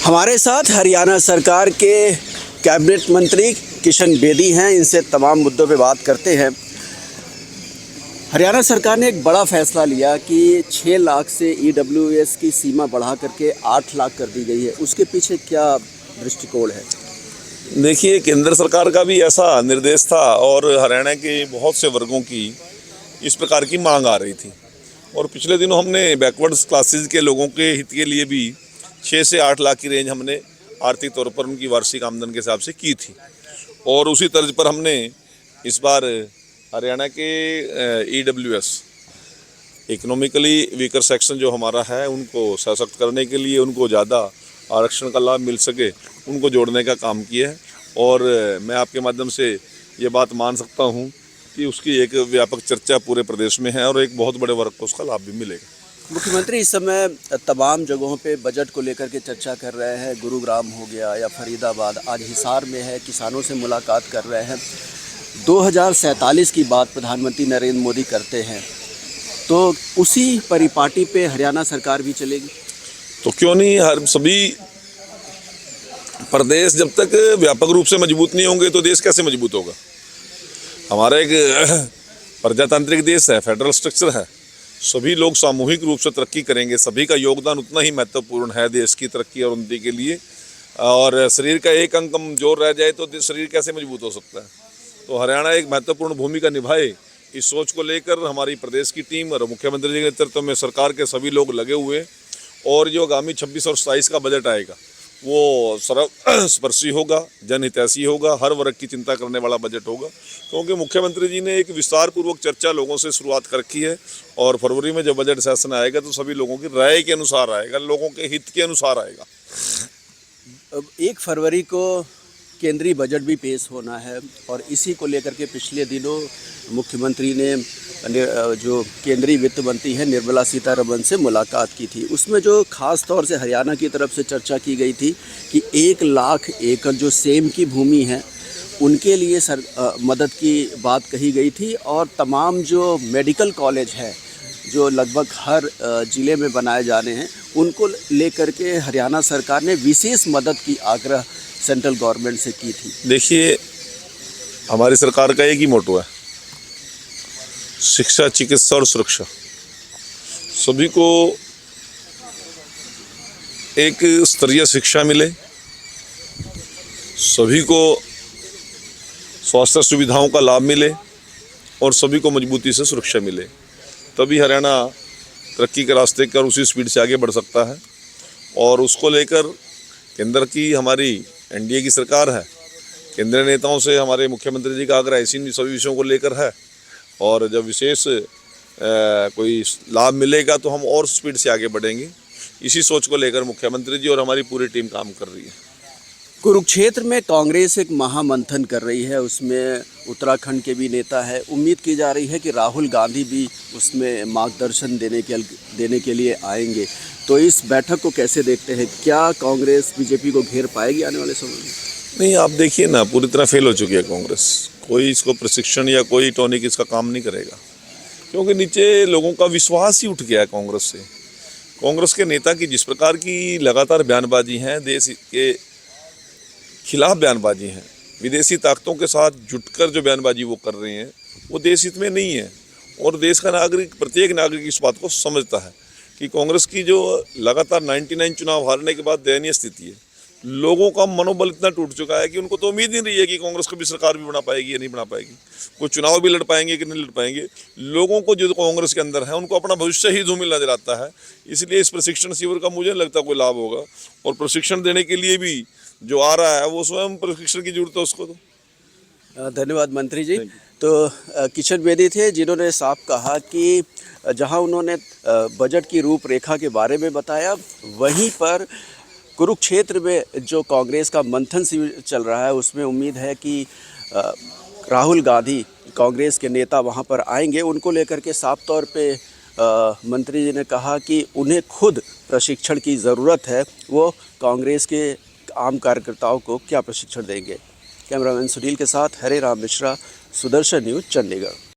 हमारे साथ हरियाणा सरकार के कैबिनेट मंत्री किशन बेदी हैं। इनसे तमाम मुद्दों पे बात करते हैं। हरियाणा सरकार ने एक बड़ा फैसला लिया कि 6 लाख से EWS की सीमा बढ़ा करके 8 लाख कर दी गई है। उसके पीछे क्या दृष्टिकोण है? देखिए, केंद्र सरकार का भी ऐसा निर्देश था और हरियाणा के बहुत से वर्गों की इस प्रकार की मांग आ रही थी। और पिछले दिनों हमने बैकवर्ड्स क्लासेस के लोगों के हित के लिए भी 6 से 8 लाख की रेंज हमने आर्थिक तौर पर उनकी वार्षिक आमदन के हिसाब से की थी। और उसी तर्ज पर हमने इस बार हरियाणा के EWS इकोनॉमिकली वीकर सेक्शन जो हमारा है उनको सशक्त करने के लिए, उनको ज़्यादा आरक्षण का लाभ मिल सके, उनको जोड़ने का काम किया है। और मैं आपके माध्यम से ये बात मान सकता हूँ कि उसकी एक व्यापक चर्चा पूरे प्रदेश में है और एक बहुत बड़े वर्ग को उसका लाभ भी मिलेगा। मुख्यमंत्री इस समय तमाम जगहों पे बजट को लेकर के चर्चा कर रहे हैं। गुरुग्राम हो गया या फरीदाबाद, आज हिसार में है, किसानों से मुलाकात कर रहे हैं। 2047 की बात प्रधानमंत्री नरेंद्र मोदी करते हैं, तो उसी परिपाटी पे हरियाणा सरकार भी चलेगी? तो क्यों नहीं, हर सभी प्रदेश जब तक व्यापक रूप से मजबूत नहीं होंगे तो देश कैसे मजबूत होगा। हमारा एक प्रजातांत्रिक देश है, फेडरल स्ट्रक्चर है। सभी लोग सामूहिक रूप से तरक्की करेंगे, सभी का योगदान उतना ही महत्वपूर्ण है देश की तरक्की और उन्नति के लिए। और शरीर का एक अंग कमजोर रह जाए तो शरीर कैसे मजबूत हो सकता है। तो हरियाणा एक महत्वपूर्ण भूमिका निभाए, इस सोच को लेकर हमारी प्रदेश की टीम और मुख्यमंत्री जी के नेतृत्व में सरकार के सभी लोग लगे हुए। और जो आगामी 26 और 27 का बजट आएगा वो सर्वस्पर्शी होगा, जनहितैषी होगा, हर वर्ग की चिंता करने वाला बजट होगा। क्योंकि मुख्यमंत्री जी ने एक विस्तार पूर्वक चर्चा लोगों से शुरुआत कर रखी है और फरवरी में जब बजट सेशन आएगा तो सभी लोगों की राय के अनुसार आएगा, लोगों के हित के अनुसार आएगा। अब 1 फरवरी को केंद्रीय बजट भी पेश होना है और इसी को लेकर के पिछले दिनों मुख्यमंत्री ने जो केंद्रीय वित्त मंत्री हैं निर्मला सीतारमण से मुलाकात की थी। उसमें जो खास तौर से हरियाणा की तरफ से चर्चा की गई थी कि 1 लाख एकड़ जो सेम की भूमि है उनके लिए मदद की बात कही गई थी। और तमाम जो मेडिकल कॉलेज है जो लगभग हर ज़िले में बनाए जाने हैं उनको लेकर के हरियाणा सरकार ने विशेष मदद की आग्रह सेंट्रल गवर्नमेंट से की थी। देखिए, हमारी सरकार का एक ही मोटो है, शिक्षा, चिकित्सा और सुरक्षा। सभी को एक स्तरीय शिक्षा मिले, सभी को स्वास्थ्य सुविधाओं का लाभ मिले और सभी को मजबूती से सुरक्षा मिले, तभी हरियाणा तरक्की के रास्ते पर उसी स्पीड से आगे बढ़ सकता है। और उसको लेकर केंद्र की हमारी NDA की सरकार है, केंद्रीय नेताओं से हमारे मुख्यमंत्री जी का आग्रह इसी सभी विषयों को लेकर है। और जब विशेष कोई लाभ मिलेगा तो हम और स्पीड से आगे बढ़ेंगे। इसी सोच को लेकर मुख्यमंत्री जी और हमारी पूरी टीम काम कर रही है। कुरुक्षेत्र में कांग्रेस एक महामंथन कर रही है, उसमें उत्तराखंड के भी नेता है। उम्मीद की जा रही है कि राहुल गांधी भी उसमें मार्गदर्शन देने के लिए आएंगे। तो इस बैठक को कैसे देखते हैं? क्या कांग्रेस बीजेपी को घेर पाएगी आने वाले समय में? नहीं, आप देखिए ना, पूरी तरह फेल हो चुकी है कांग्रेस। कोई इसको प्रशिक्षण या कोई टॉनिक इसका काम नहीं करेगा, क्योंकि नीचे लोगों का विश्वास ही उठ गया है कांग्रेस से। कांग्रेस के नेता की जिस प्रकार की लगातार बयानबाजी है, देश के खिलाफ बयानबाजी है, विदेशी ताकतों के साथ जुटकर जो बयानबाजी वो कर रहे हैं वो देश हित में नहीं है। और देश का नागरिक, प्रत्येक नागरिक इस बात को समझता है कि कांग्रेस की जो लगातार 99 चुनाव हारने के बाद दयनीय स्थिति है, लोगों का मनोबल इतना टूट चुका है कि उनको तो उम्मीद नहीं रही है कि कांग्रेस कभी सरकार भी बना पाएगी या नहीं बना पाएगी, कोई चुनाव भी लड़ पाएंगे कि नहीं लड़ पाएंगे। लोगों को जो कांग्रेस के अंदर है उनको अपना भविष्य ही धूमिल नजर आता है। इसलिए इस प्रशिक्षण शिविर का मुझे नहीं लगता कोई लाभ होगा। और प्रशिक्षण देने के लिए भी जो आ रहा है वो स्वयं प्रशिक्षण की जरूरत है उसको। तो धन्यवाद मंत्री जी। तो किशन बेदी थे जिन्होंने साफ कहा कि जहां उन्होंने बजट की रूपरेखा के बारे में बताया, वहीं पर कुरुक्षेत्र में जो कांग्रेस का मंथन शिविर चल रहा है उसमें उम्मीद है कि राहुल गांधी कांग्रेस के नेता वहां पर आएंगे। उनको लेकर के साफ तौर पे मंत्री जी ने कहा कि उन्हें खुद प्रशिक्षण की ज़रूरत है, वो कांग्रेस के आम कार्यकर्ताओं को क्या प्रशिक्षण देंगे। कैमरामैन सुनील के साथ हरे राम मिश्रा, सुदर्शन न्यूज़, चंडीगढ़।